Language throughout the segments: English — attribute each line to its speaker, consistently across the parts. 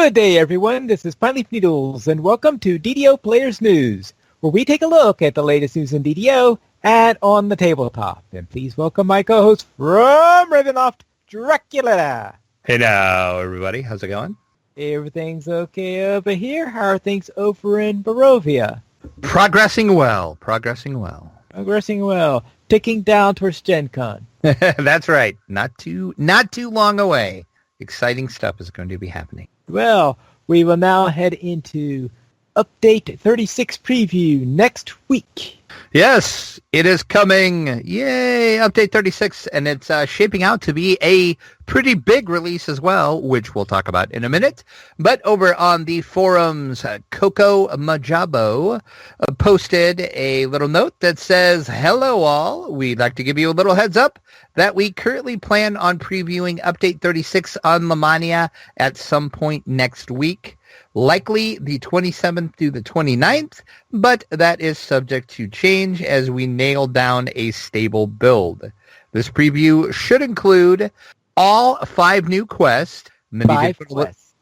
Speaker 1: Good day, everyone. This is Pine Leaf Needles, and welcome to DDO Players News, where we take a look at the latest news in DDO and on the tabletop. And please welcome my co-host from Ravenloft, Dracula.
Speaker 2: Hey now, everybody. How's it going?
Speaker 1: Everything's okay over here. How are things over in Barovia?
Speaker 2: Progressing well.
Speaker 1: Progressing well. Ticking down towards Gen Con.
Speaker 2: That's right. Not too long away. Exciting stuff is going to be happening.
Speaker 1: Well, we will now head into Update 36 preview next week.
Speaker 2: Yes, it is coming. Yay, Update 36, and it's shaping out to be a pretty big release as well, which we'll talk about in a minute. But over on the forums, Coco Majabo posted a little note that says, "Hello all, we'd like to give you a little heads up that we currently plan on previewing Update 36 on Lamania at some point next week. Likely the 27th through the 29th, but that is subject to change as we nail down a stable build. This preview should include all 5 new quests."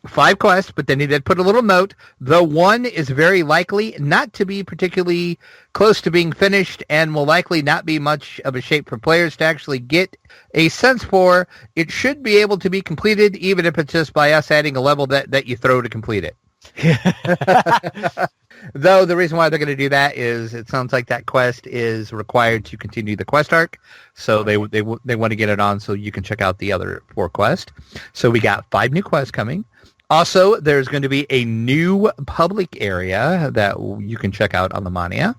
Speaker 2: Five quests, but then he did put a little note. The one is very likely not to be particularly close to being finished and will likely not be much of a shape for players to actually get a sense for. It should be able to be completed, even if it's just by us adding a level that you throw to complete it. Though the reason why they're going to do that is it sounds like that quest is required to continue the quest arc, so they want to get it on so you can check out the other 4 quests. So we got 5 new quests coming. Also, there's going to be a new public area that you can check out on the Mania.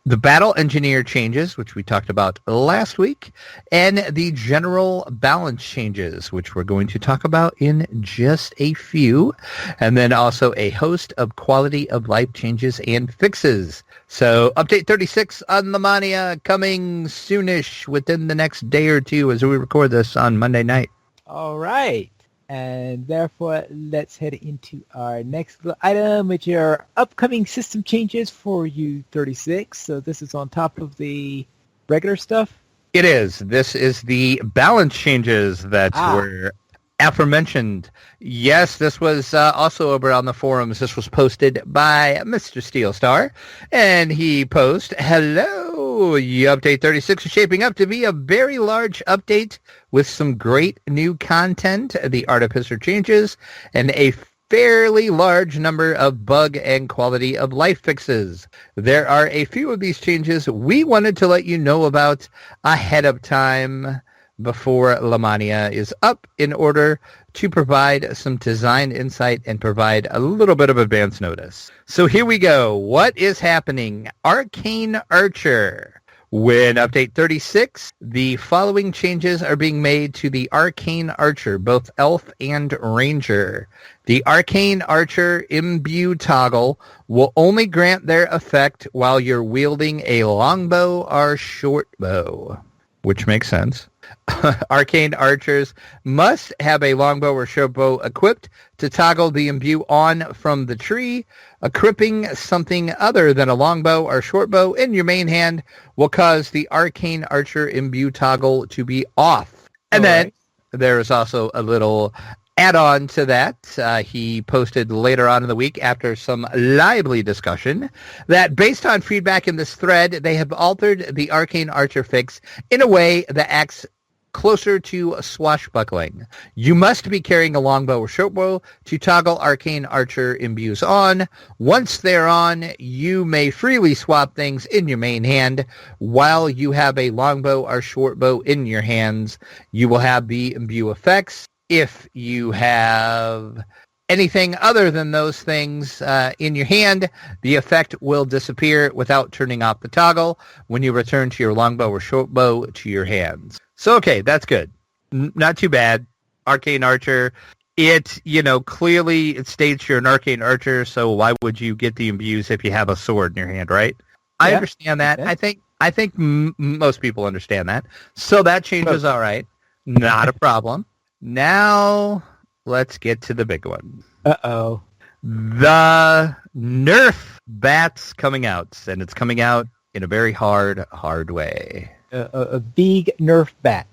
Speaker 2: The battle engineer changes, which we talked about last week, and the general balance changes, which we're going to talk about in just a few, and then also a host of quality of life changes and fixes. So Update 36 on the Mania coming soonish within the next day or two as we record this on Monday night.
Speaker 1: All right. And therefore, let's head into our next item, which are upcoming system changes for U36. So this is on top of the regular stuff?
Speaker 2: It is. This is the balance changes that were aforementioned. Yes, this was also over on the forums. This was posted by Mr. Steelstar, and he posted, "Hello, Update 36 is shaping up to be a very large update with some great new content, the Artificer changes, and a fairly large number of bug and quality of life fixes. There are a few of these changes we wanted to let you know about ahead of time before Lamania is up in order to provide some design insight and provide a little bit of advance notice." So here we go. What is happening? Arcane Archer. When Update 36, the following changes are being made to the Arcane Archer, both Elf and Ranger. The Arcane Archer Imbue toggle will only grant their effect while you're wielding a longbow or shortbow, which makes sense. Arcane Archers must have a longbow or shortbow equipped to toggle the imbue on from the tree. Equipping something other than a longbow or shortbow in your main hand will cause the Arcane Archer imbue toggle to be off. And then there is also a little add-on to that. He posted later on in the week after some lively discussion that based on feedback in this thread, they have altered the Arcane Archer fix in a way that acts closer to swashbuckling. You must be carrying a longbow or shortbow to toggle Arcane Archer imbues on. Once they're on, you may freely swap things in your main hand. While you have a longbow or shortbow in your hands, you will have the imbue effects. If you have anything other than those things in your hand, the effect will disappear without turning off the toggle when you return to your longbow or shortbow to your hands. So, okay, that's good. Not too bad. Arcane Archer, clearly it states you're an Arcane Archer, so why would you get the imbues if you have a sword in your hand, right? Yeah. I understand that. Yeah. I think most people understand that. So that change is all right. Not a problem. Now, let's get to the big one.
Speaker 1: Uh-oh.
Speaker 2: The Nerf bat's coming out, and it's coming out in a very hard way.
Speaker 1: A big Nerf bat.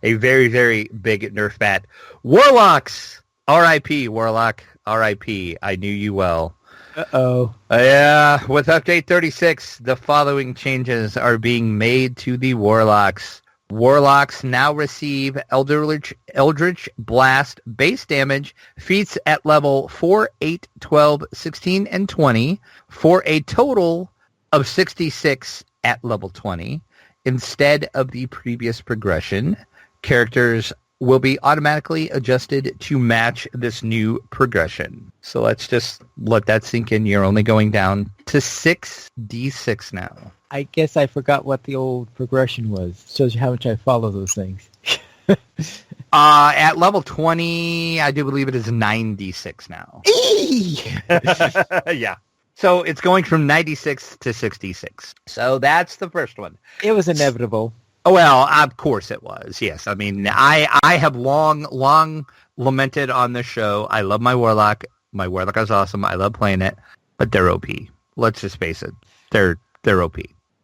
Speaker 2: A very, very big Nerf bat. Warlocks R.I.P. Warlock. R.I.P. I knew you well.
Speaker 1: Uh-oh.
Speaker 2: Yeah, with Update 36, the following changes are being made to the Warlocks. Warlocks now receive Eldritch Blast base damage feats at level 4, 8, 12, 16, and 20 for a total of 66 at level 20. Instead of the previous progression, characters will be automatically adjusted to match this new progression. So let's just let that sink in. You're only going down to 6d6 now.
Speaker 1: I guess I forgot what the old progression was. Shows you how much I follow those things.
Speaker 2: At level 20, I do believe it is 9d6 now. Yeah. So it's going from 96 to 66. So that's the first one.
Speaker 1: It was inevitable.
Speaker 2: Well, of course it was. Yes. I mean, I have long lamented on this show. I love my Warlock. My Warlock is awesome. I love playing it, but they're OP. Let's just face it. They're OP.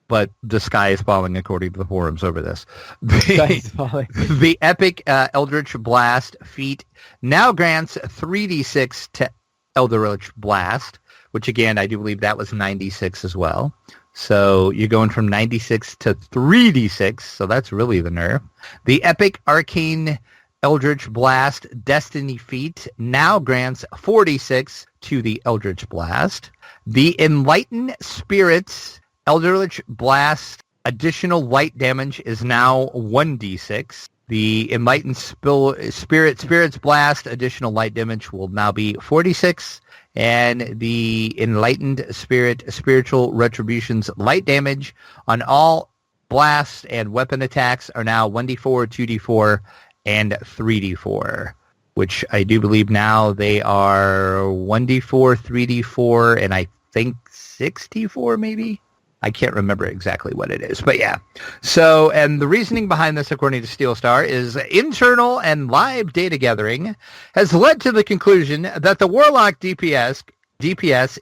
Speaker 2: But the sky is falling according to the forums over this. The epic Eldritch Blast feat now grants 3d6 to Eldritch Blast, which again, I do believe that was 96 as well. So you're going from 96 to 3d6, so that's really the nerf. The epic Arcane Eldritch Blast Destiny feat now grants 46 to the Eldritch Blast. The Enlightened Spirits Eldritch Blast additional light damage is now 1d6. The Enlightened Spirits Blast additional light damage will now be 46. And the Enlightened Spiritual Retribution's light damage on all blasts and weapon attacks are now 1d4, 2d4, and 3d4, which I do believe now they are 1d4, 3d4, and I think 6d4 maybe? I can't remember exactly what it is, but yeah. So, and the reasoning behind this, according to Steel Star, is internal and live data gathering has led to the conclusion that the Warlock DPS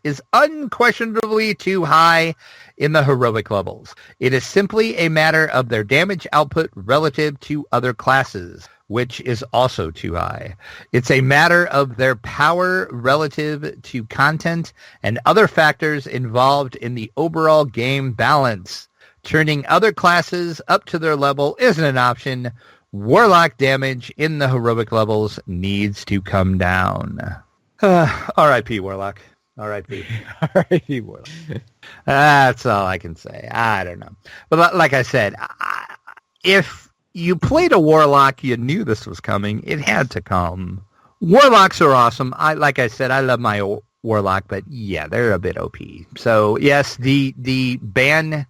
Speaker 2: is unquestionably too high in the heroic levels. It is simply a matter of their damage output relative to other classes, which is also too high. It's a matter of their power relative to content and other factors involved in the overall game balance. Turning other classes up to their level isn't an option. Warlock damage in the heroic levels needs to come down. R.I.P. Warlock. R.I.P.
Speaker 1: R.I.P. Warlock.
Speaker 2: That's all I can say. I don't know. But like I said, if you played a Warlock, you knew this was coming. It had to come. Warlocks are awesome. Like I said, I love my Warlock, but yeah, they're a bit OP. So yes, the Nerf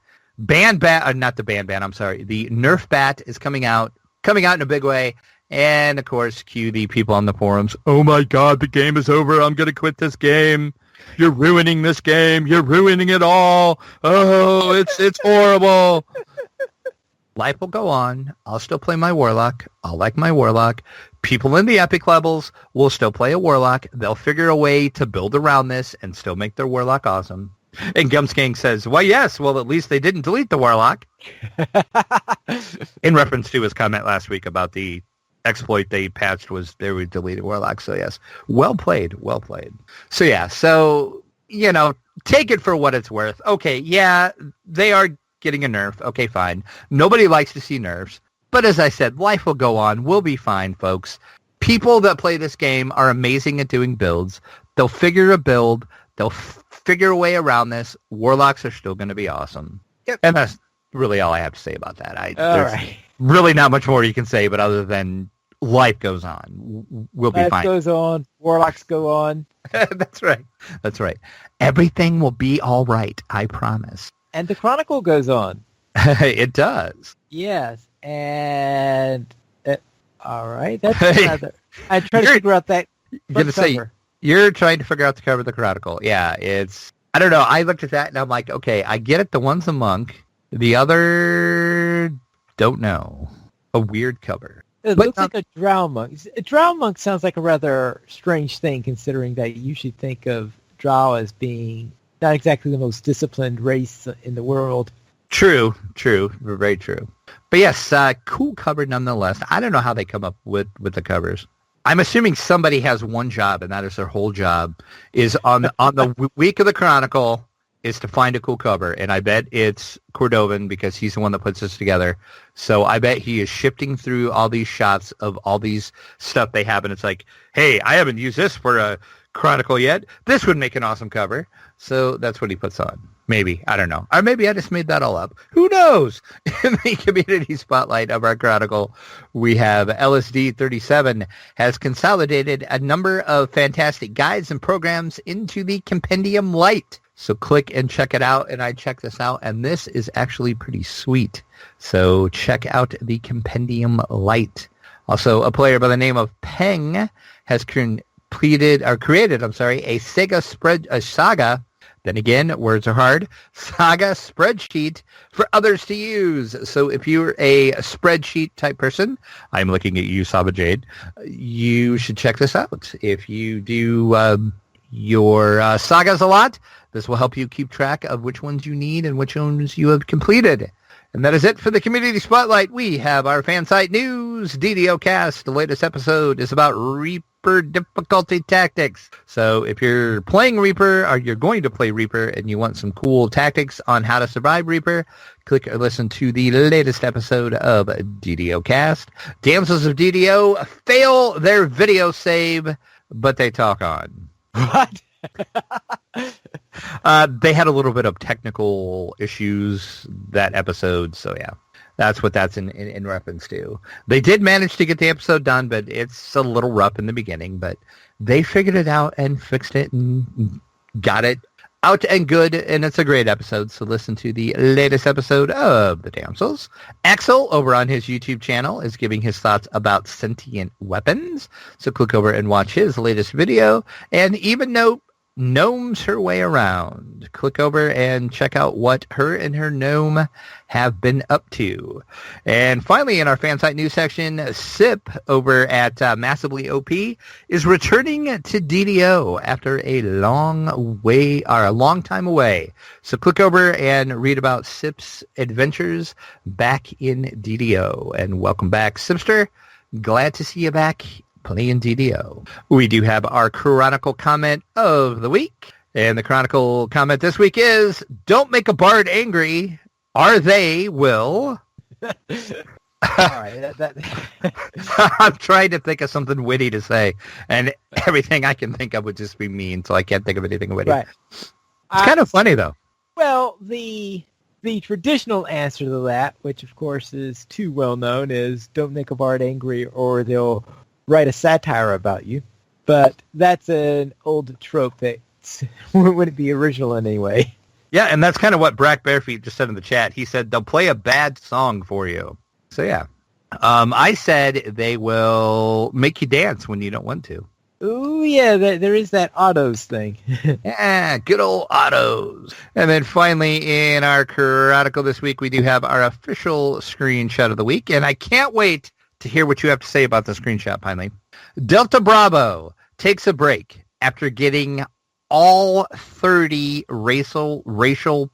Speaker 2: Bat is coming out in a big way. And of course, cue the people on the forums. Oh my God, the game is over. I'm going to quit this game. You're ruining this game. You're ruining it all. Oh, it's horrible. Life will go on. I'll still play my Warlock. I'll like my Warlock. People in the epic levels will still play a Warlock. They'll figure a way to build around this and still make their Warlock awesome. And Gumsgang says, well, yes, well, at least they didn't delete the Warlock. In reference to his comment last week about the exploit they patched was they would delete Warlock. So yes, well played. So yeah, so, take it for what it's worth. Okay, yeah, they are getting a nerf. Okay, fine. Nobody likes to see nerfs. But as I said, life will go on. We'll be fine, folks. People that play this game are amazing at doing builds. They'll figure a build. They'll figure a way around this. Warlocks are still going to be awesome. Yep. And that's really all I have to say about that. There's really not much more you can say, but other than life goes on. We'll be fine. Life
Speaker 1: goes on. Warlocks go on.
Speaker 2: That's right. Everything will be all right. I promise.
Speaker 1: And the Chronicle goes on.
Speaker 2: It does.
Speaker 1: Yes. And all right. That's another. I try to figure out that.
Speaker 2: You're trying to figure out the cover of the Chronicle. Yeah, I don't know. I looked at that and I'm like, okay, I get it. The one's a monk. The other, don't know. A weird cover.
Speaker 1: It looks like a Drow monk. A Drow monk sounds like a rather strange thing, considering that you usually think of Drow as being not exactly the most disciplined race in the world.
Speaker 2: True. Very true. But yes, cool cover nonetheless. I don't know how they come up with the covers. I'm assuming somebody has one job, and that is their whole job, is on the week of the Chronicle, is to find a cool cover. And I bet it's Cordovan because he's the one that puts this together. So I bet he is shifting through all these shots of all these stuff they have. And it's like, hey, I haven't used this for a Chronicle yet. This would make an awesome cover. So that's what he puts on. Maybe. I don't know. Or maybe I just made that all up. Who knows? In the community spotlight of our Chronicle, we have LSD 37 has consolidated a number of fantastic guides and programs into the Compendium Lite. So click and check it out. And I checked this out, and this is actually pretty sweet. So check out the Compendium Lite. Also, a player by the name of Peng has created a saga. Then again, words are hard. Saga spreadsheet for others to use. So if you're a spreadsheet type person, I'm looking at you, Saba Jade, you should check this out. If you do your sagas a lot, this will help you keep track of which ones you need and which ones you have completed. And that is it for the Community Spotlight. We have our fan site news, DDO Cast. The latest episode is about Reaper difficulty tactics. So if you're playing Reaper or you're going to play Reaper and you want some cool tactics on how to survive Reaper, click or listen to the latest episode of DDO Cast. Damsels of DDO fail their video save, but they talk on.
Speaker 1: What?
Speaker 2: They had a little bit of technical issues that episode, so yeah. That's what that's in reference to. They did manage to get the episode done, but it's a little rough in the beginning, but they figured it out and fixed it and got it out and good, and it's a great episode, so listen to the latest episode of The Damsels. Axel, over on his YouTube channel, is giving his thoughts about sentient weapons, so click over and watch his latest video, and even note gnomes her way around. Click over and check out what her and her gnome have been up to. And finally, in our fan site news section, Sip over at Massively OP is returning to DDO after a long time away. So click over and read about Sip's adventures back in DDO. And welcome back, Sipster. Glad to see you back playing DDO. We do have our Chronicle comment of the week. And the Chronicle comment this week is, don't make a bard angry, or they will.
Speaker 1: All right.
Speaker 2: I'm trying to think of something witty to say, and everything I can think of would just be mean, so I can't think of anything witty.
Speaker 1: Right.
Speaker 2: It's kind of funny, though.
Speaker 1: Well, the traditional answer to that, which of course is too well known, is don't make a bard angry or they'll write a satire about you. But that's an old trope that wouldn't be original in any way.
Speaker 2: Yeah, and that's kind of what Drac Barefeet just said in the chat. He said they'll play a bad song for you. So yeah. I said they will make you dance when you don't want to.
Speaker 1: Ooh, yeah, there is that autos thing.
Speaker 2: Yeah, good old autos. And then finally, in our Chronicle this week, we do have our official screenshot of the week. And I can't wait to hear what you have to say about the screenshot, Pineley. Delta Bravo takes a break after getting all 30 racial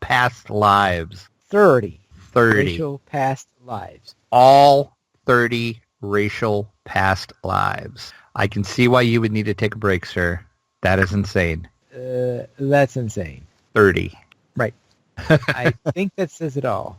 Speaker 2: past lives.
Speaker 1: 30.
Speaker 2: 30.
Speaker 1: Racial past lives.
Speaker 2: All 30 racial past lives. I can see why you would need to take a break, sir. That is insane.
Speaker 1: That's insane.
Speaker 2: 30.
Speaker 1: Right. I think that says it all.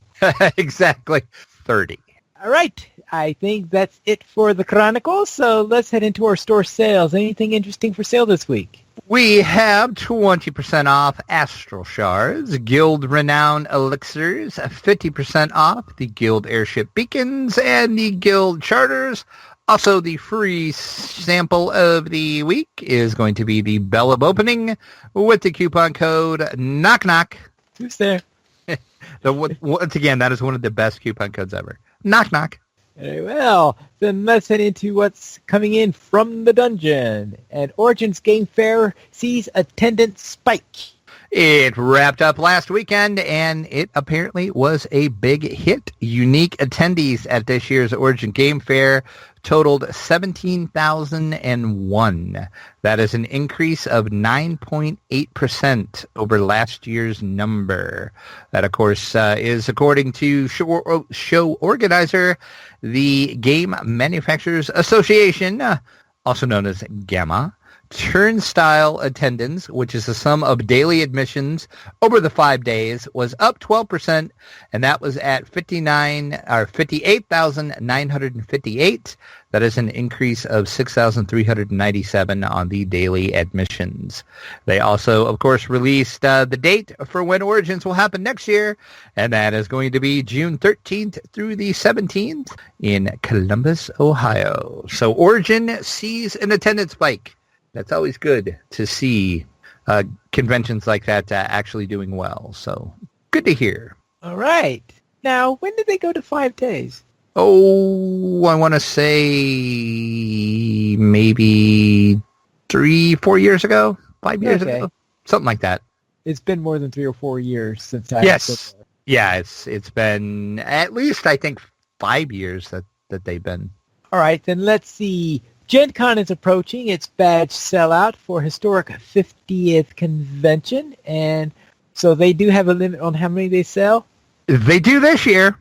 Speaker 2: Exactly. 30.
Speaker 1: All right. I think that's it for the Chronicle, so let's head into our store sales. Anything interesting for sale this week?
Speaker 2: We have 20% off Astral Shards, Guild Renown Elixirs, 50% off the Guild Airship Beacons, and the Guild Charters. Also, the free sample of the week is going to be the Bell of Opening with the coupon code Knock Knock.
Speaker 1: Who's there?
Speaker 2: Once again, that is one of the best coupon codes ever. Knock Knock.
Speaker 1: Very well. Then let's head into what's coming in from the dungeon. And Origins Game Fair sees attendance spike.
Speaker 2: It wrapped up last weekend, and it apparently was a big hit. Unique attendees at this year's Origin Game Fair totaled 17,001. That is an increase of 9.8% over last year's number. That, of course, is according to show organizer, the Game Manufacturers Association. also known as Gamma. Turnstile attendance, which is the sum of daily admissions over the 5 days, was up 12%, and that was at 58,958. That is an increase of 6,397 on the daily admissions. They also, of course, released the date for when Origins will happen next year, and that is going to be June 13th through the 17th in Columbus, Ohio. So Origin sees an attendance spike. That's always good to see conventions like that actually doing well. So good to hear.
Speaker 1: All right. Now, when did they go to 5 days?
Speaker 2: Oh, I want to say maybe 3-4 years ago, 5 years ago, something like that.
Speaker 1: It's been more than 3 or 4 years since I.
Speaker 2: Yes. Yeah, it's been at least, I think, 5 years that they've been.
Speaker 1: All right, then let's see. Gen Con is approaching its badge sellout for historic 50th convention, and so they do have a limit on how many they sell?
Speaker 2: They do this year.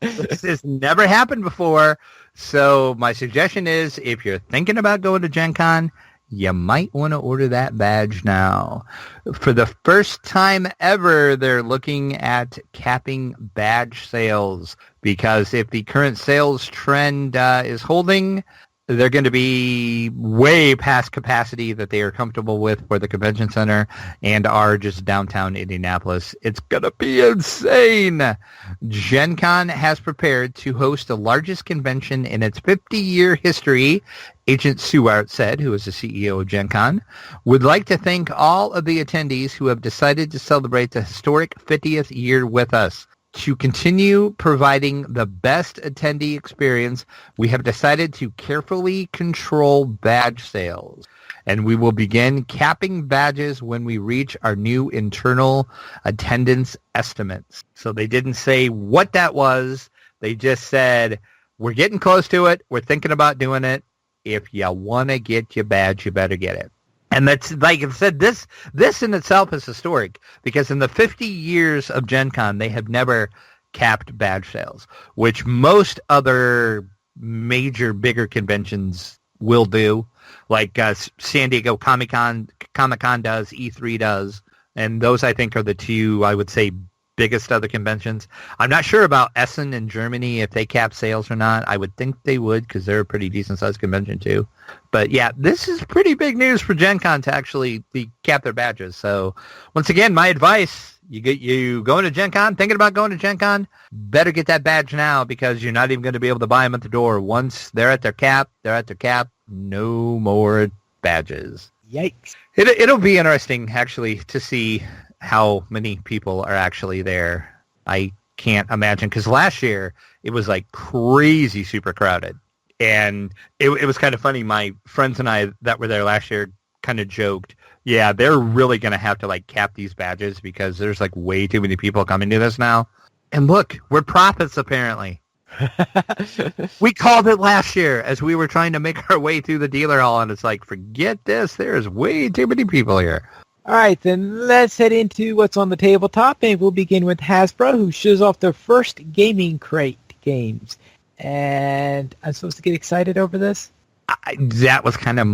Speaker 2: This has never happened before, so my suggestion is if you're thinking about going to Gen Con, you might want to order that badge now. For the first time ever, they're looking at capping badge sales, because if the current sales trend is holding, they're going to be way past capacity that they are comfortable with for the convention center and are just downtown Indianapolis. It's going to be insane. Gen Con has prepared to host the largest convention in its 50-year history. Agent Sewart said, who is the CEO of Gen Con, would like to thank all of the attendees who have decided to celebrate the historic 50th year with us. To continue providing the best attendee experience, we have decided to carefully control badge sales, and we will begin capping badges when we reach our new internal attendance estimates. So they didn't say what that was. They just said, we're getting close to it. We're thinking about doing it. If you want to get your badge, you better get it. And that's, like I said, this in itself is historic, because in the 50 years of Gen Con, they have never capped badge sales, which most other major, bigger conventions will do, like San Diego Comic-Con does, E3 does, and those, I think, are the two, I would say, biggest other conventions. I'm not sure about Essen in Germany, if they cap sales or not. I would think they would, because they're a pretty decent-sized convention, too. But, yeah, this is pretty big news for Gen Con to actually cap their badges. So, once again, my advice, you going to Gen Con, thinking about going to Gen Con, better get that badge now, because you're not even going to be able to buy them at the door. Once they're at their cap, no more badges.
Speaker 1: Yikes.
Speaker 2: It'll be interesting, actually, to see how many people are actually there. I can't imagine, because last year it was like crazy super crowded, and it was kind of funny. My friends and I that were there last year kind of joked, yeah, they're really going to have to like cap these badges, because there's like way too many people coming to this now. And look, we're prophets apparently. We called it last year as we were trying to make our way through the dealer hall, and it's like, forget this, there's way too many people here.
Speaker 1: All right, then let's head into what's on the tabletop, and we'll begin with Hasbro, who shows off their first gaming crate games. And I'm supposed to get excited over this?
Speaker 2: That was kind of...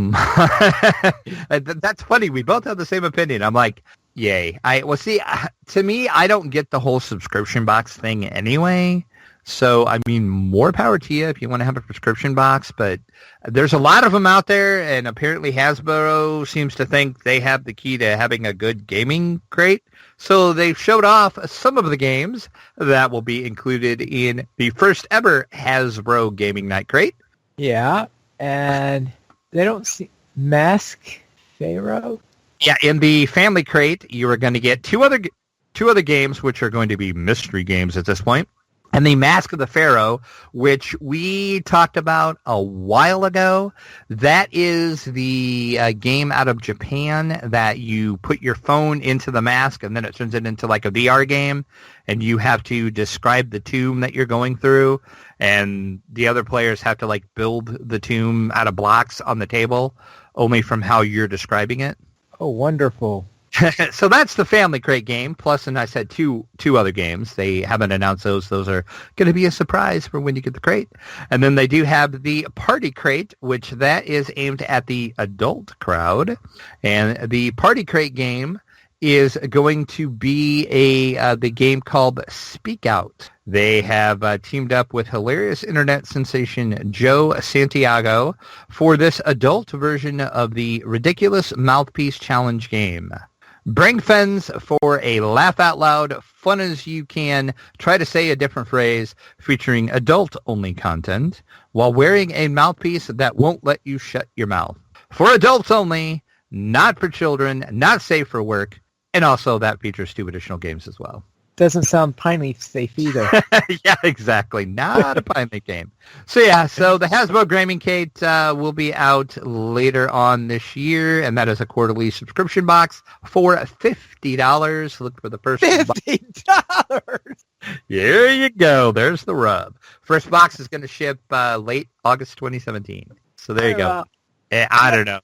Speaker 2: That's funny. We both have the same opinion. I'm like, yay. To me, I don't get the whole subscription box thing anyway. So, I mean, more power to you if you want to have a subscription box, but there's a lot of them out there, and apparently Hasbro seems to think they have the key to having a good gaming crate. So they've showed off some of the games that will be included in the first ever Hasbro Gaming Night Crate.
Speaker 1: Yeah, and they don't see Mask Pharaoh?
Speaker 2: Yeah, in the Family Crate, you are going to get two other games, which are going to be mystery games at this point. And the Mask of the Pharaoh, which we talked about a while ago, that is the game out of Japan that you put your phone into the mask and then it turns it into like a VR game, and you have to describe the tomb that you're going through, and the other players have to like build the tomb out of blocks on the table, only from how you're describing it.
Speaker 1: Oh, wonderful.
Speaker 2: So that's the Family Crate game. Plus, and I said two other games. They haven't announced those. Those are going to be a surprise for when you get the crate. And then they do have the Party Crate, which that is aimed at the adult crowd. And the Party Crate game is going to be the game called Speak Out. They have teamed up with hilarious internet sensation Joe Santiago for this adult version of the Ridiculous Mouthpiece Challenge game. Bring friends for a laugh-out-loud, fun-as-you-can, try-to-say a different phrase featuring adult-only content while wearing a mouthpiece that won't let you shut your mouth. For adults only, not for children, not safe for work, and also that features 2 additional games as well.
Speaker 1: Doesn't sound pinely safe either.
Speaker 2: Yeah, exactly. Not a pinely game. So the Hasbro Gaming Crate will be out later on this year, and that is a quarterly subscription box for $50. Look for the first
Speaker 1: $50.
Speaker 2: There you go. There's the rub. First box is going to ship late August 2017. So there you go. I don't know.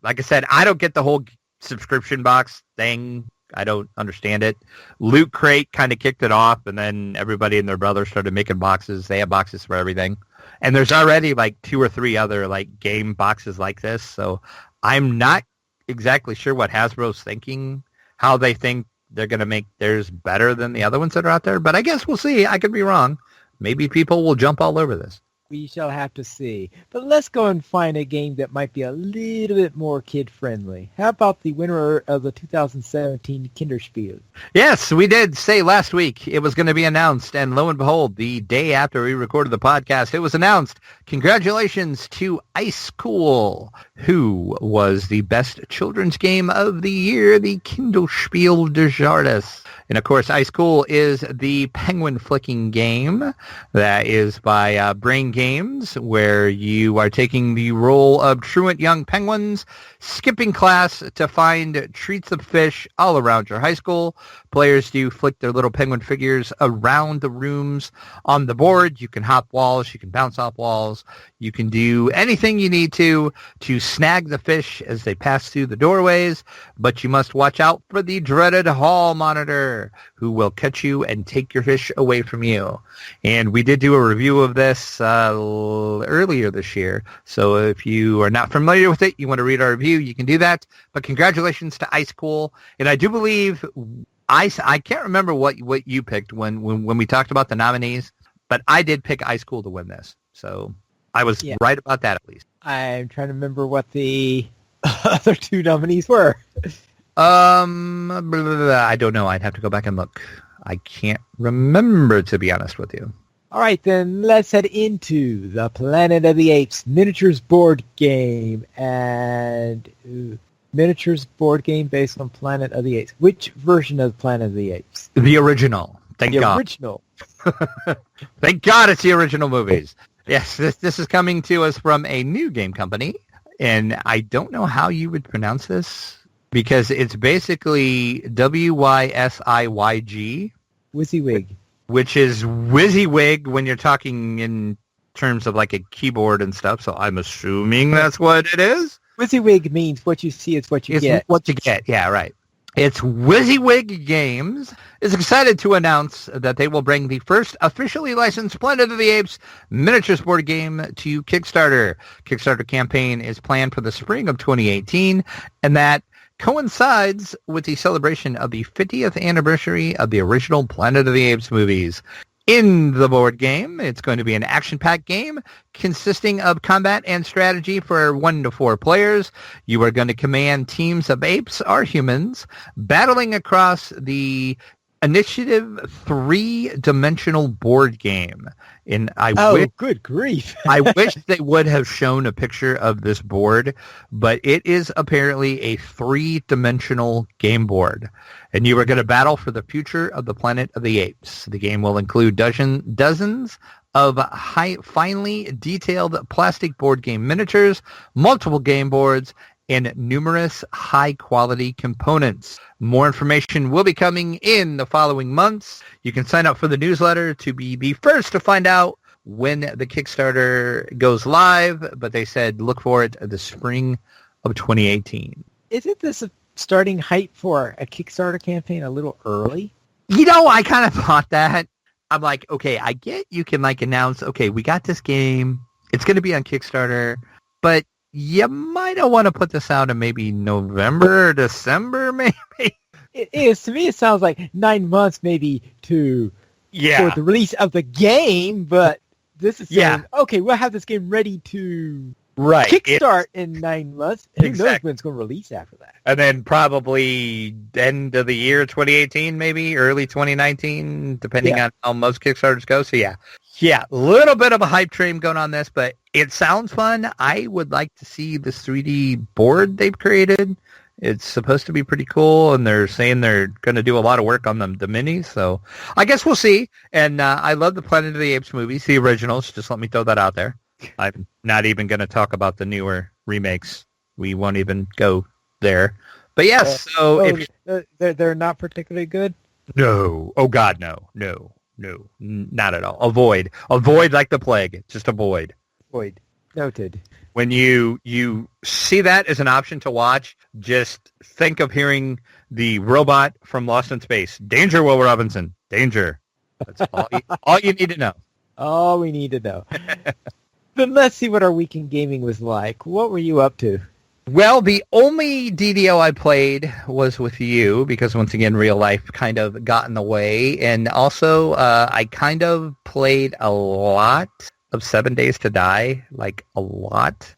Speaker 2: Like I said, I don't get the whole subscription box thing. I don't understand it. Loot Crate kind of kicked it off, and then everybody and their brother started making boxes. They have boxes for everything. And there's already like 2 or 3 other like game boxes like this. So I'm not exactly sure what Hasbro's thinking, how they think they're going to make theirs better than the other ones that are out there. But I guess we'll see. I could be wrong. Maybe people will jump all over this.
Speaker 1: We shall have to see. But let's go and find a game that might be a little bit more kid-friendly. How about the winner of the 2017 Kinderspiel?
Speaker 2: Yes, we did say last week it was going to be announced, and lo and behold, the day after we recorded the podcast, it was announced. Congratulations to Ice Cool, who was the best children's game of the year, the Kinderspiel des Jahres. And of course, Ice Cool is the penguin flicking game that is by Brain Games, where you are taking the role of truant young penguins, skipping class to find treats of fish all around your high school. Players do flick their little penguin figures around the rooms on the board. You can hop walls, you can bounce off walls, you can do anything you need to snag the fish as they pass through the doorways, but you must watch out for the dreaded hall monitor, who will catch you and take your fish away from you. And we did do a review of this earlier this year, so if you are not familiar with it, you want to read our review, you can do that. But congratulations to Ice Cool. And I do believe I can't remember what you picked when we talked about the nominees, but I did pick Ice Cool to win this. So I was right about that at least.
Speaker 1: I'm trying to remember what the other 2 nominees were.
Speaker 2: I don't know. I'd have to go back and look. I can't remember, to be honest with you.
Speaker 1: All right, then let's head into the Planet of the Apes miniatures board game. And miniatures board game based on Planet of the Apes. Which version of Planet of the Apes?
Speaker 2: The original. Thank God.
Speaker 1: The original.
Speaker 2: Thank God it's the original movies. Yes, this is coming to us from a new game company. And I don't know how you would pronounce this, because it's basically WYSIYG.
Speaker 1: WYSIWYG.
Speaker 2: Which is WYSIWYG when you're talking in terms of like a keyboard and stuff. So I'm assuming that's what it is.
Speaker 1: WYSIWYG means what you see is what you get.
Speaker 2: It's what you get. Yeah, right. It's WYSIWYG Games is excited to announce that they will bring the first officially licensed Planet of the Apes miniatures board game to Kickstarter. Kickstarter campaign is planned for the spring of 2018, and that coincides with the celebration of the 50th anniversary of the original Planet of the Apes movies. In the board game, it's going to be an action-packed game consisting of combat and strategy for 1 to 4 players. You are going to command teams of apes or humans battling across the Initiative 3-dimensional board game. And
Speaker 1: good grief.
Speaker 2: I wish they would have shown a picture of this board, but it is apparently a 3-dimensional game board. And you are going to battle for the future of the Planet of the Apes. The game will include dozens of finely detailed plastic board game miniatures, multiple game boards, and numerous high-quality components. More information will be coming in the following months. You can sign up for the newsletter to be the first to find out when the Kickstarter goes live, but they said look for it the spring of 2018.
Speaker 1: Isn't this starting hype for a Kickstarter campaign a little early?
Speaker 2: I kind of thought that. I'm like, okay, I get you can like announce, okay, we got this game. It's going to be on Kickstarter, but you might want to put this out in maybe November or December, maybe.
Speaker 1: It is. To me, it sounds like 9 months maybe for the release of the game, but this is saying, okay, we'll have this game ready to kickstart in 9 months. Who knows when it's going to release after that?
Speaker 2: And then probably end of the year 2018, maybe early 2019, depending on how most Kickstarters go. So a little bit of a hype train going on this, but it sounds fun. I would like to see this 3D board they've created. It's supposed to be pretty cool, and they're saying they're going to do a lot of work on the minis, so I guess we'll see. And I love the Planet of the Apes movies, the originals. Just let me throw that out there. I'm not even going to talk about the newer remakes. We won't even go there. But yes,
Speaker 1: they're not particularly good?
Speaker 2: No. Oh, God, no. No, not at all. Avoid like the plague. Just avoid.
Speaker 1: Avoid. Noted.
Speaker 2: When you see that as an option to watch, just think of hearing the robot from Lost in Space. Danger, Will Robinson. Danger. That's all you need to know.
Speaker 1: All we need to know. Then let's see what our week in gaming was like. What were you up to?
Speaker 2: Well, the only DDO I played was with you because, once again, real life kind of got in the way. And also, I kind of played a lot of 7 Days to Die, like a lot.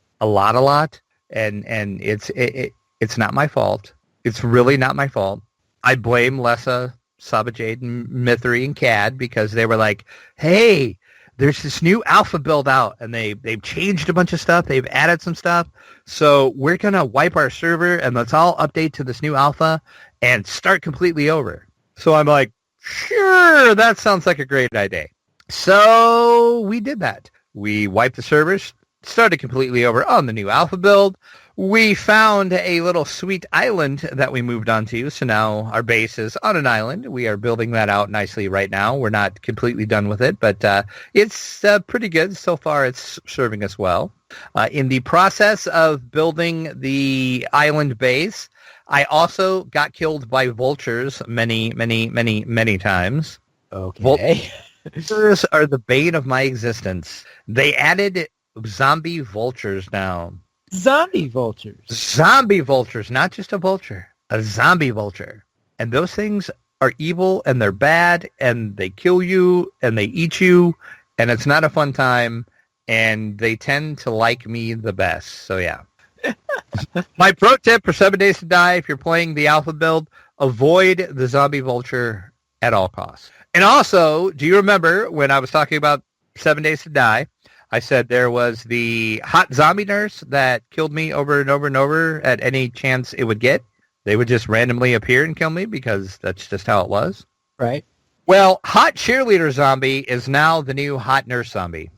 Speaker 2: And it's not my fault. It's really not my fault. I blame Lessa, Sabajade, and Mithri, and Cad because they were like, hey, there's this new alpha build out, and they've changed a bunch of stuff. They've added some stuff. So we're going to wipe our server, and let's all update to this new alpha and start completely over. So I'm like, sure, that sounds like a great idea. So we did that. We wiped the servers, started completely over on the new alpha build. We found a little sweet island that we moved onto, so now our base is on an island. We are building that out nicely right now. We're not completely done with it, but it's pretty good. So far, it's serving us well. In the process of building the island base, I also got killed by vultures many times.
Speaker 1: Okay.
Speaker 2: Vultures are the bane of my existence. They added zombie vultures now.
Speaker 1: Zombie vultures.
Speaker 2: Zombie vultures, not just a vulture, a zombie vulture. And those things are evil, and they're bad, and they kill you, and they eat you, and it's not a fun time, and they tend to like me the best. So, yeah. My pro tip for 7 Days to Die, if you're playing the alpha build, avoid the zombie vulture at all costs. And also, do you remember when I was talking about 7 Days to Die, I said there was the hot zombie nurse that killed me over and over and over at any chance it would get. They would just randomly appear and kill me because that's just how it was.
Speaker 1: Right.
Speaker 2: Well, hot cheerleader zombie is now the new hot nurse zombie.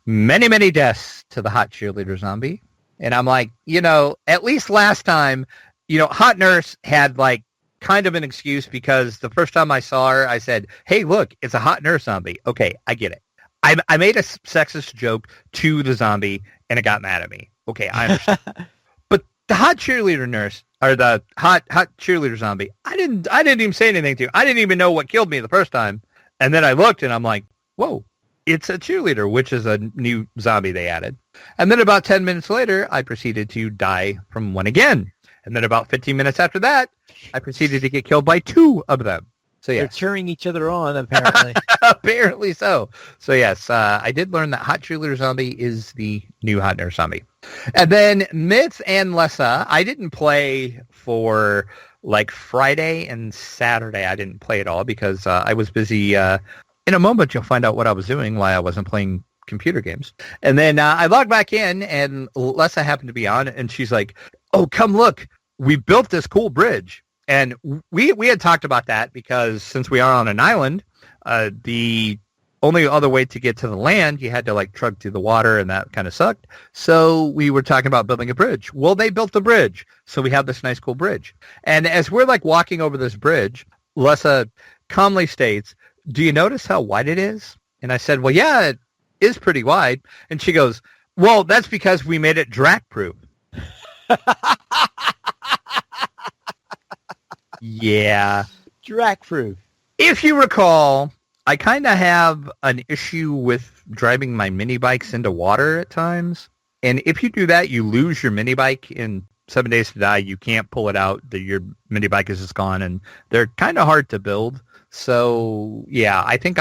Speaker 2: Many deaths to the hot cheerleader zombie. And I'm like, at least last time, hot nurse had like kind of an excuse because the first time I saw her, I said, hey, look, it's a hot nurse zombie. Okay, I get it. I made a sexist joke to the zombie, and it got mad at me. Okay, I understand. But the hot cheerleader nurse, or the hot cheerleader zombie, I didn't even say anything to. I didn't even know what killed me the first time. And then I looked, and I'm like, whoa, it's a cheerleader, which is a new zombie they added. And then about 10 minutes later, I proceeded to die from one again. And then about 15 minutes after that, I proceeded to get killed by two of them. So yeah,
Speaker 1: they're cheering each other on, apparently.
Speaker 2: Apparently so. So yes, I did learn that hot cheerleader zombie is the new hot nurse zombie. And then Myth and Lessa, I didn't play for like Friday and Saturday. I didn't play at all because I was busy. In a moment, you'll find out what I was doing while I wasn't playing computer games. And then I logged back in, and Lessa happened to be on, and she's like, oh, come look. We built this cool bridge. And we had talked about that because since we are on an island, the only other way to get to the land, you had to like trudge through the water, and that kind of sucked. So we were talking about building a bridge. Well, they built the bridge. So we have this nice, cool bridge. And as we're like walking over this bridge, Lessa calmly states, do you notice how wide it is? And I said, well, yeah, it is pretty wide. And she goes, Well, that's because we made it Drac proof. Yeah.
Speaker 1: Drac proof.
Speaker 2: If you recall, I kind of have an issue with driving my mini bikes into water at times. And if you do that, you lose your mini bike in 7 Days to Die. You can't pull it out. Your mini bike is just gone, and they're kind of hard to build. So, yeah, I think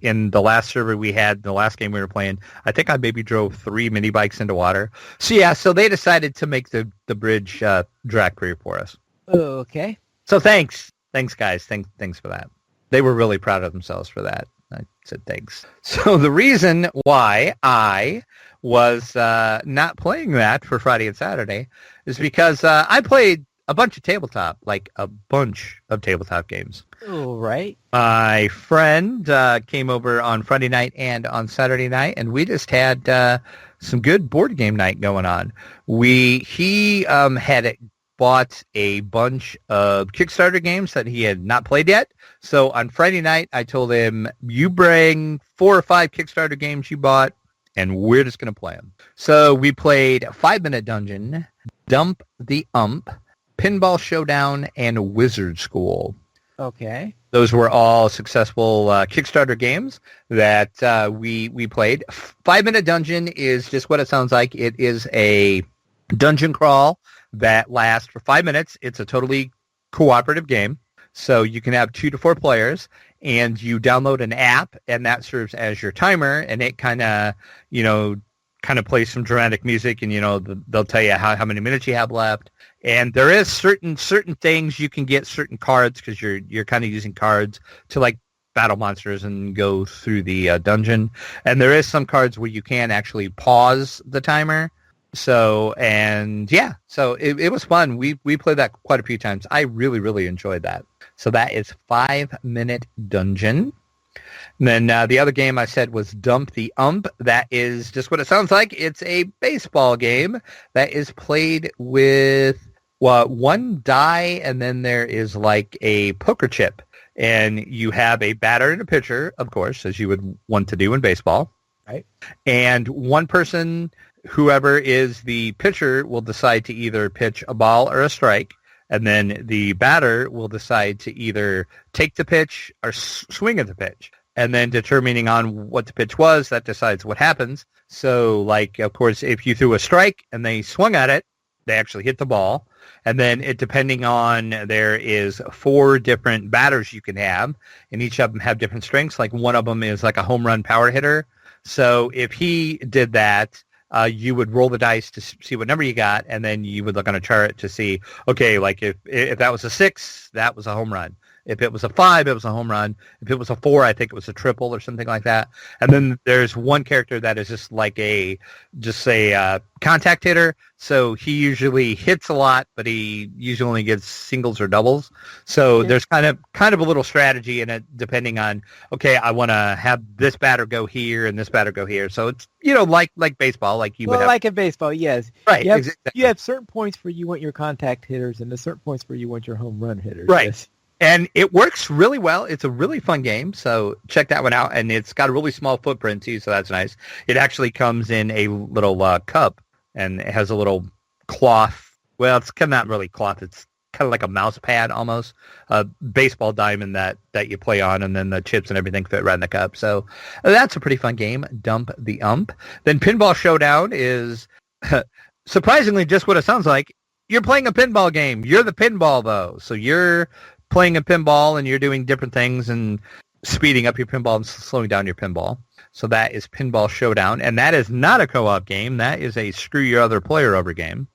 Speaker 2: in the last server we had, the last game we were playing, I think I maybe drove 3 mini bikes into water. So, yeah, so they decided to make the bridge Drac free for us.
Speaker 1: Okay.
Speaker 2: So thanks. Thanks, guys. Thanks for that. They were really proud of themselves for that. I said thanks. So the reason why I was not playing that for Friday and Saturday is because I played a bunch of tabletop games.
Speaker 1: All right.
Speaker 2: My friend came over on Friday night and on Saturday night, and we just had some good board game night going on. He had bought a bunch of Kickstarter games that he had not played yet. So on Friday night, I told him, you bring 4 or 5 Kickstarter games you bought, and we're just going to play them. So we played 5 Minute Dungeon, Dump the Ump, Pinball Showdown, and Wizard School.
Speaker 1: Okay.
Speaker 2: Those were all successful Kickstarter games that we played. 5 Minute Dungeon is just what it sounds like. It is a dungeon crawl that lasts for 5 minutes. It's a totally cooperative game. So you can have 2 to 4 players, and you download an app, and that serves as your timer, and it kind of plays some dramatic music, and, they'll tell you how many minutes you have left. And there is certain things you can get, certain cards, because you're kind of using cards to, like, battle monsters and go through the dungeon. And there is some cards where you can actually pause the timer. So it was fun. We played that quite a few times. I really, really enjoyed that. So that is 5 Minute Dungeon. And then the other game I said was Dump the Ump. That is just what it sounds like. It's a baseball game that is played with one die, and then there is like a poker chip. And you have a batter and a pitcher, of course, as you would want to do in baseball.
Speaker 1: Right.
Speaker 2: And one person, whoever is the pitcher, will decide to either pitch a ball or a strike, and then the batter will decide to either take the pitch or swing at the pitch. And then determining on what the pitch was, that decides what happens. So, like, of course, if you threw a strike and they swung at it, they actually hit the ball. And then depending on, there is 4 different batters you can have, and each of them have different strengths. Like, one of them is like a home run power hitter. So if he did that, you would roll the dice to see what number you got, and then you would look on a chart to see, okay, like if that was a 6, that was a home run. If it was a 5, it was a home run. If it was a 4, I think it was a triple or something like that. And then there's one character that is just like a contact hitter. So he usually hits a lot, but he usually only gets singles or doubles. So there's kind of a little strategy in it, depending on, okay, I want to have this batter go here and this batter go here. So it's, like baseball, like you would have.
Speaker 1: Like in baseball, yes.
Speaker 2: Right.
Speaker 1: You have certain points where you want your contact hitters, and there's certain points where you want your home run hitters.
Speaker 2: Right.
Speaker 1: Yes.
Speaker 2: And it works really well. It's a really fun game, so check that one out. And it's got a really small footprint, too, so that's nice. It actually comes in a little cup, and it has a little cloth. Well, it's kind of not really cloth. It's kind of like a mouse pad almost, a baseball diamond that you play on, and then the chips and everything fit right in the cup. So that's a pretty fun game, Dump the Ump. Then Pinball Showdown is surprisingly just what it sounds like. You're playing a pinball game. You're the pinball, though, so you're playing a pinball, and you're doing different things and speeding up your pinball and slowing down your pinball. So that is Pinball Showdown, and that is not a co-op game. That is a screw your other player over game.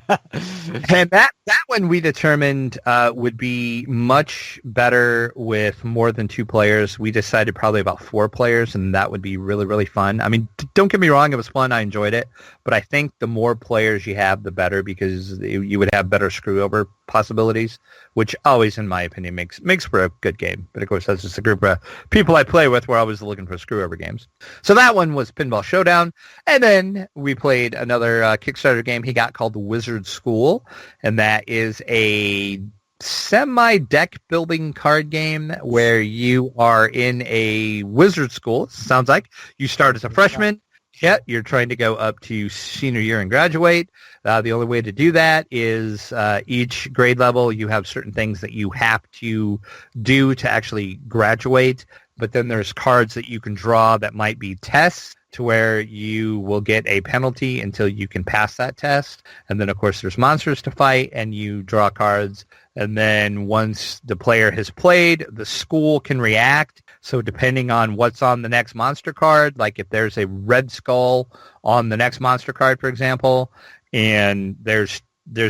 Speaker 2: And that one we determined would be much better with more than 2 players. We decided probably about 4 players, and that would be really, really fun. I mean, don't get me wrong, it was fun. I enjoyed it. But I think the more players you have, the better, because you would have better screw-over possibilities, which always, in my opinion, makes for a good game. But, of course, that's just a group of people I play with. We're always looking for screw-over games. So that one was Pinball Showdown. And then we played another Kickstarter game he got called Wizard School, and that is a semi-deck building card game where you are in a wizard school. It sounds like you start as a freshman, Yeah, you're trying to go up to senior year and graduate. The only way to do that is each grade level, you have certain things that you have to do to actually graduate. But then there's cards that you can draw that might be tests to where you will get a penalty until you can pass that test. And then, of course, there's monsters to fight, and you draw cards. And then once the player has played, the school can react. So depending on what's on the next monster card, like if there's a red skull on the next monster card, for example, and there's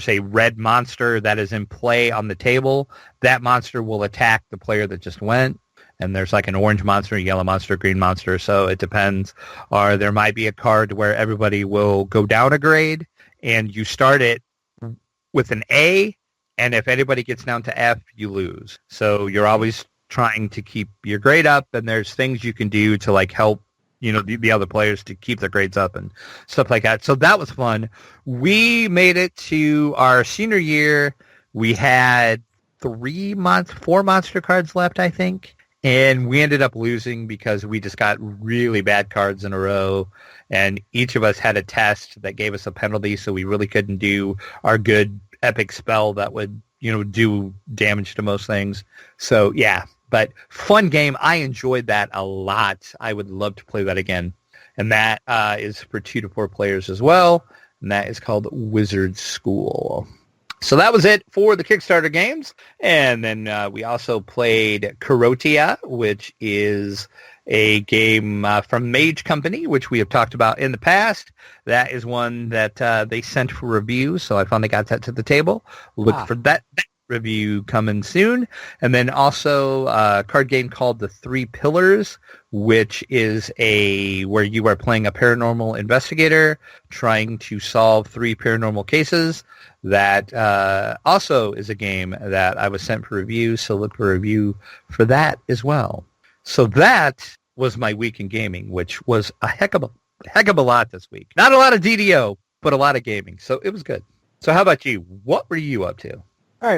Speaker 2: a red monster that is in play on the table, that monster will attack the player that just went. And there's like an orange monster, a yellow monster, a green monster. So it depends. Or there might be a card where everybody will go down a grade, and you start it with an A, and if anybody gets down to F, you lose. So you're always trying to keep your grade up, and there's things you can do to like help, the other players to keep their grades up and stuff like that. So that was fun. We made it to our senior year. We had 4 monster cards left, I think. And we ended up losing because we just got really bad cards in a row. And each of us had a test that gave us a penalty, so we really couldn't do our good epic spell that would, do damage to most things. So, yeah. But fun game. I enjoyed that a lot. I would love to play that again. And that is for 2 to 4 players as well. And that is called Wizard School. So that was it for the Kickstarter games. And then we also played Karotia, which is a game from Mage Company, which we have talked about in the past. That is one that they sent for review, so I finally got that to the table. Look for that review coming soon. And then also a card game called The Three Pillars, which is where you are playing a paranormal investigator trying to solve 3 paranormal cases. That also is a game that I was sent for review, so look for a review for that as well. So that was my week in gaming, which was a heck of a lot this week. Not a lot of DDO, but a lot of gaming, so it was good. So how about you? What were you up to?
Speaker 1: All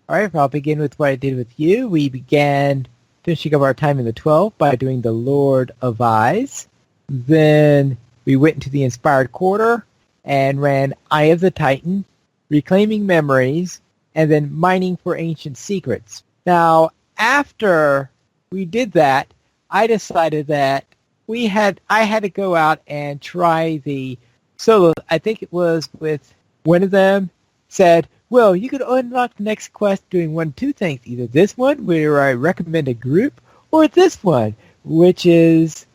Speaker 1: right, I'll begin with what I did with you. We began finishing up our time in the 12 by doing the Lord of Eyes. Then we went into the Inspired Quarter and ran Eye of the Titan, Reclaiming Memories, and then Mining for Ancient Secrets. Now, after we did that, I decided that I had to go out and try the solo. I think it was with one of them said, well, you could unlock the next quest doing 2 things. Either this one, where I recommend a group, or this one, which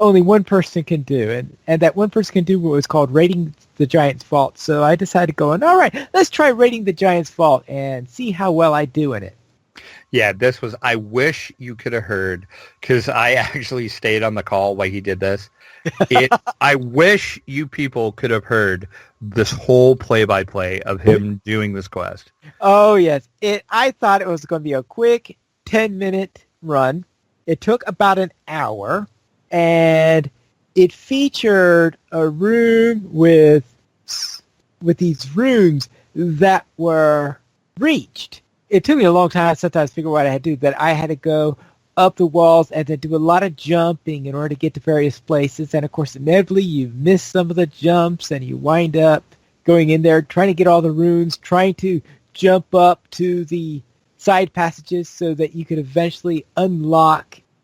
Speaker 1: only one person can do. And that one person can do what was called Raiding the Giant's Vault. So I decided all right, let's try Raiding the Giant's Vault and see how well I do in it.
Speaker 2: Yeah, I wish you could have heard, because I actually stayed on the call while he did this. I wish you people could have heard this whole play-by-play of him doing this quest.
Speaker 1: Oh, yes. I thought it was going to be a quick 10-minute run. It took about an hour. And it featured a room with these rooms that were reached. It took me a long time sometimes to figure out what I had to do, that I had to go up the walls and then do a lot of jumping in order to get to various places. And, of course, inevitably you miss some of the jumps and you wind up going in there, trying to get all the rooms, trying to jump up to the side passages so that you could eventually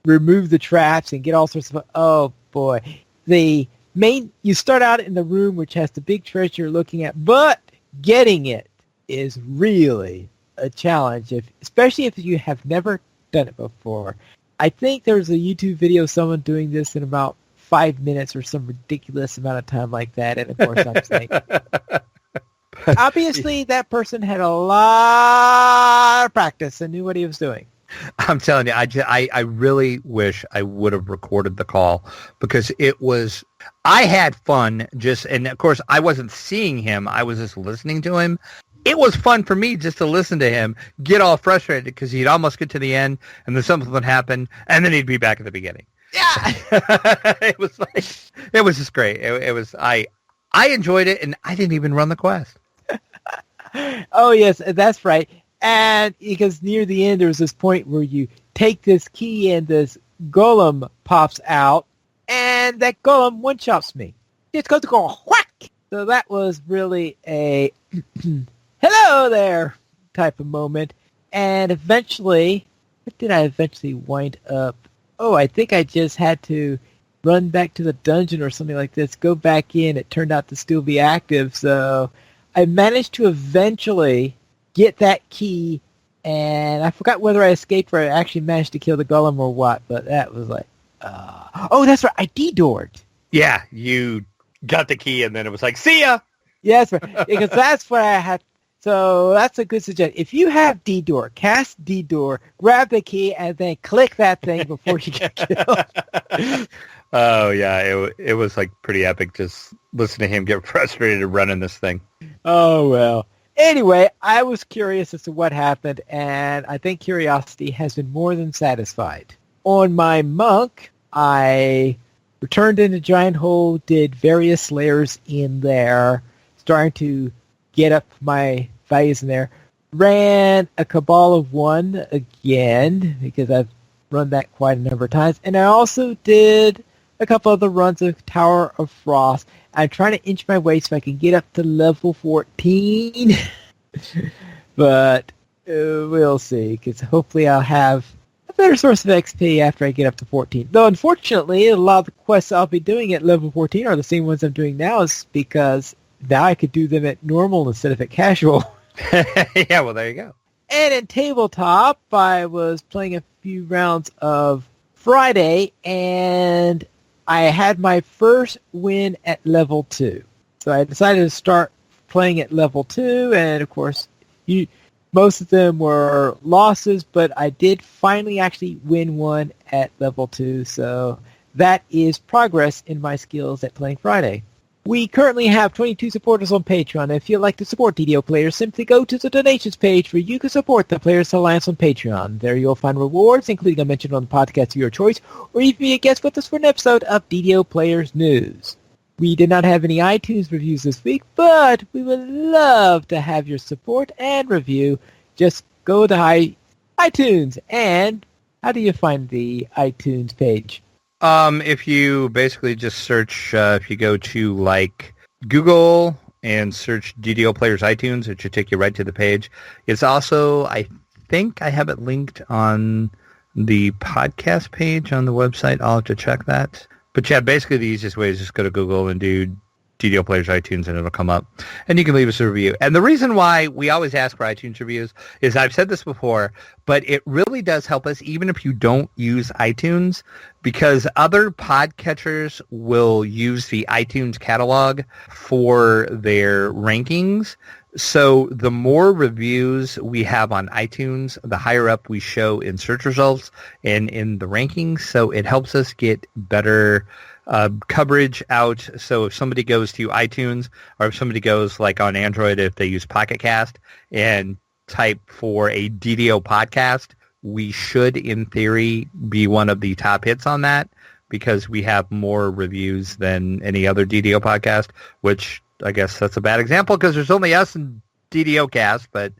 Speaker 1: remove the traps and get all sorts of... Oh, boy. You start out in the room which has the big treasure you're looking at, but getting it is really a challenge, especially if you have never done it before. I think there's a YouTube video of someone doing this in about 5 minutes or some ridiculous amount of time like that, and of course I'm saying... Obviously, that person had a lot of practice and knew what he was doing.
Speaker 2: I'm telling you, I really wish I would have recorded the call, because I had fun and of course I wasn't seeing him. I was just listening to him. It was fun for me just to listen to him get all frustrated because he'd almost get to the end and then something would happen and then he'd be back at the beginning.
Speaker 1: Yeah.
Speaker 2: It was just great. I enjoyed it, and I didn't even run the quest.
Speaker 1: Oh, yes, that's right. And because near the end, there was this point where you take this key and this golem pops out, and that golem one-shots me. It's going to go whack! So that was really a hello there type of moment. And eventually, what did I eventually wind up? Oh, I think I just had to run back to the dungeon or something like this, go back in. It turned out to still be active, so I managed to eventually get that key, and I forgot whether I escaped or I actually managed to kill the golem or what, but that was like, oh, that's right, I DDO'd.
Speaker 2: Yeah, you got the key, and then it was like, see ya!
Speaker 1: Yes, right, because that's what I had. So that's a good suggestion. If you have DDO, cast DDO, grab the key, and then click that thing before you get killed.
Speaker 2: Oh, yeah, it was like pretty epic just listening to him get frustrated running this thing.
Speaker 1: Oh, well. Anyway, I was curious as to what happened, and I think curiosity has been more than satisfied. On my monk, I returned in the giant hole, did various slayers in there, starting to get up my values in there. Ran a Cabal of 1 again, because I've run that quite a number of times. And I also did a couple other runs of Tower of Frost. I'm trying to inch my way so I can get up to level 14. But we'll see, because hopefully I'll have a better source of XP after I get up to 14. Though, unfortunately, a lot of the quests I'll be doing at level 14 are the same ones I'm doing now, is because now I could do them at normal instead of at casual.
Speaker 2: Yeah, well, there you go.
Speaker 1: And in tabletop, I was playing a few rounds of Friday, and I had my first win at level 2. So I decided to start playing at level 2, and of course, most of them were losses, but I did finally actually win one at level 2, so that is progress in my skills at playing Friday. We currently have 22 supporters on Patreon. If you'd like to support DDO players, simply go to the donations page where you can support the Players Alliance on Patreon. There you'll find rewards, including a mention on the podcast of your choice, or even be a guest with us for an episode of DDO Players News. We did not have any iTunes reviews this week, but we would love to have your support and review. Just go to iTunes. And how do you find the iTunes page?
Speaker 2: If you basically just search, if you go to like Google and search DDO Players iTunes, it should take you right to the page. It's also, I think I have it linked on the podcast page on the website. I'll have to check that. But yeah, basically the easiest way is just go to Google and do DDO Players iTunes and it'll come up. And you can leave us a review. And the reason why we always ask for iTunes reviews is, I've said this before, but it really does help us even if you don't use iTunes, because other podcatchers will use the iTunes catalog for their rankings. So the more reviews we have on iTunes, the higher up we show in search results and in the rankings. So it helps us get better coverage out. So if somebody goes to iTunes, or if somebody goes like on Android, if they use Pocket Cast and type for a DDO podcast, we should in theory be one of the top hits on that, because we have more reviews than any other DDO podcast, which I guess that's a bad example because there's only us and DDO cast, but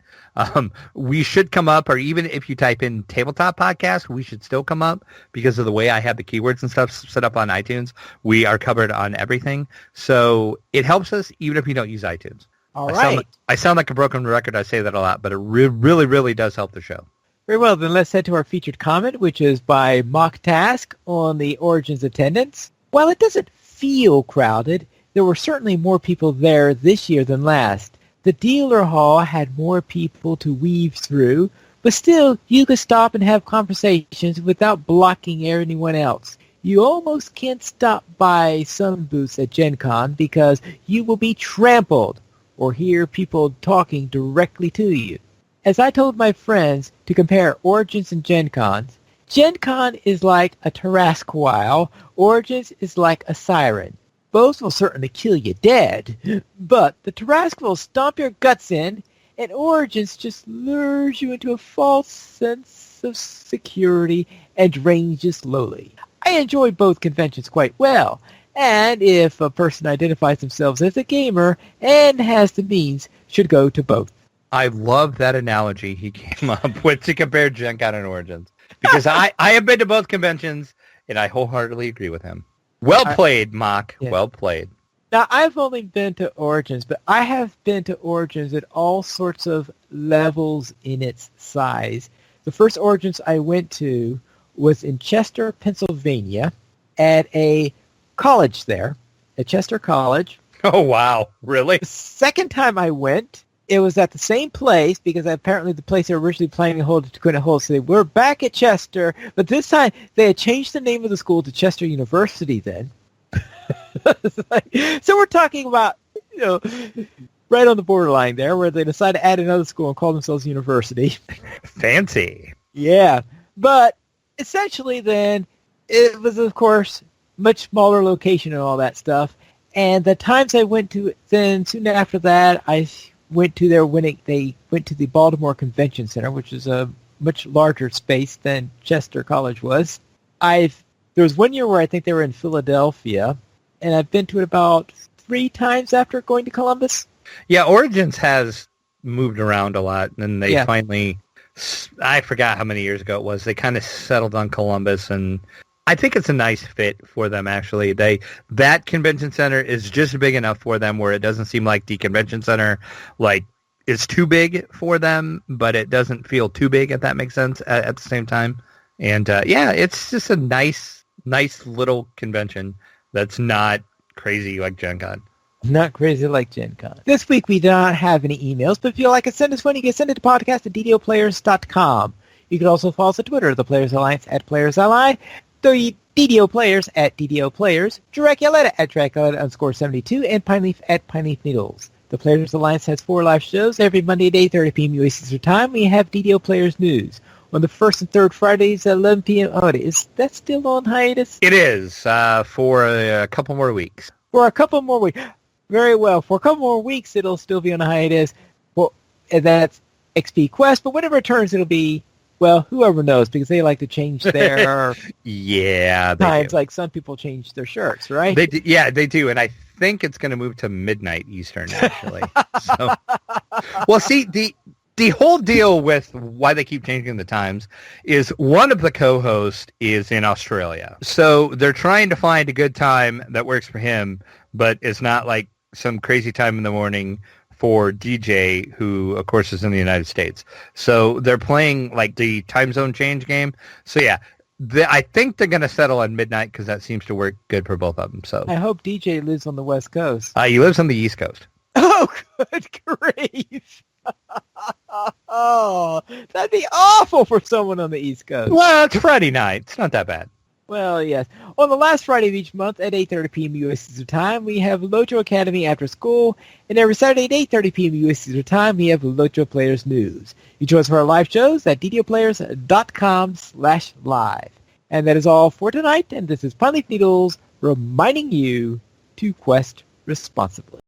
Speaker 2: we should come up, or even if you type in tabletop podcast, we should still come up because of the way I have the keywords and stuff set up on iTunes. We are covered on everything. So it helps us even if you don't use iTunes.
Speaker 1: All right.
Speaker 2: I sound like a broken record. I say that a lot, but it really, really does help the show.
Speaker 1: Very well, then let's head to our featured comment, which is by Mock Task on the Origins attendance. While it doesn't feel crowded, there were certainly more people there this year than last. The dealer hall had more people to weave through, but still, you could stop and have conversations without blocking anyone else. You almost can't stop by some booths at Gen Con because you will be trampled or hear people talking directly to you. As I told my friends to compare Origins and Gen Con is like a Tarrasque, while Origins is like a siren. Both will certainly kill you dead, but the Tarrasque will stomp your guts in, and Origins just lures you into a false sense of security and drains you slowly. I enjoy both conventions quite well, and if a person identifies themselves as a gamer and has the means, should go to both.
Speaker 2: I love that analogy he came up with to compare Gen Con and Origins, because I have been to both conventions, and I wholeheartedly agree with him. Well played, Mock.
Speaker 1: Yeah.
Speaker 2: Well played.
Speaker 1: Now, I've only been to Origins, but I have been to Origins at all sorts of levels in its size. The first Origins I went to was in Chester, Pennsylvania, at a college there, at Chester College.
Speaker 2: Oh, wow. Really?
Speaker 1: The second time I went, it was at the same place because apparently the place they were originally planning to hold couldn't hold. So they were back at Chester, but this time they had changed the name of the school to Chester University then. So we're talking about, right on the borderline there where they decided to add another school and call themselves University.
Speaker 2: Fancy.
Speaker 1: Yeah. But essentially then, it was, of course, much smaller location and all that stuff. And the times I went to it, then soon after that, I went to there when they went to the Baltimore Convention Center, which is a much larger space than Chester College was. There was one year where I think they were in Philadelphia, and I've been to it about 3 times after going to Columbus.
Speaker 2: Yeah, Origins has moved around a lot, and they finally, I forgot how many years ago it was, they kind of settled on Columbus, and I think it's a nice fit for them, actually. That convention center is just big enough for them where it doesn't seem like the convention center is too big for them, but it doesn't feel too big, if that makes sense, at the same time. And, it's just a nice little convention that's not crazy like Gen Con.
Speaker 1: Not crazy like Gen Con. This week we do not have any emails, but if you'd like to send us one, you can send it to podcast at ddoplayers.com. You can also follow us on Twitter, the Players Alliance at Players Allied, the DDO Players at DDO Players, Dracula at Dracula_72, and Pineleaf at Pineleaf Needles. The Players Alliance has 4 live shows every Monday at 8:30 p.m. U.S. Eastern Time. We have DDO Players News on the first and third Fridays at 11 p.m. Oh, is that still on hiatus?
Speaker 2: It is, for a couple more weeks.
Speaker 1: For a couple more weeks. Very well. For a couple more weeks, it'll still be on hiatus. Well, and that's XP Quest, but when it returns, it'll be, well, whoever knows, because they like to change their times, like some people change their shirts, right?
Speaker 2: They do, and I think it's going to move to midnight Eastern, actually. So, well, see, the whole deal with why they keep changing the times is one of the co-hosts is in Australia. So they're trying to find a good time that works for him, but it's not like some crazy time in the morning for DJ, who, of course, is in the United States. So they're playing like the time zone change game. So, yeah, I think they're going to settle on midnight because that seems to work good for both of them. So
Speaker 1: I hope DJ lives on the West Coast.
Speaker 2: He lives on the East Coast.
Speaker 1: Oh, good grief. Oh, that'd be awful for someone on the East Coast.
Speaker 2: Well, it's Friday night. It's not that bad.
Speaker 1: Well, yes. On the last Friday of each month at 8:30 p.m. U.S. Eastern Time, we have Lojo Academy After School, and every Saturday at 8:30 p.m. U.S. Eastern Time, we have Lojo Players News. You join us for our live shows at ddoplayers.com/live. And that is all for tonight, and this is Pineleaf Needles reminding you to quest responsibly.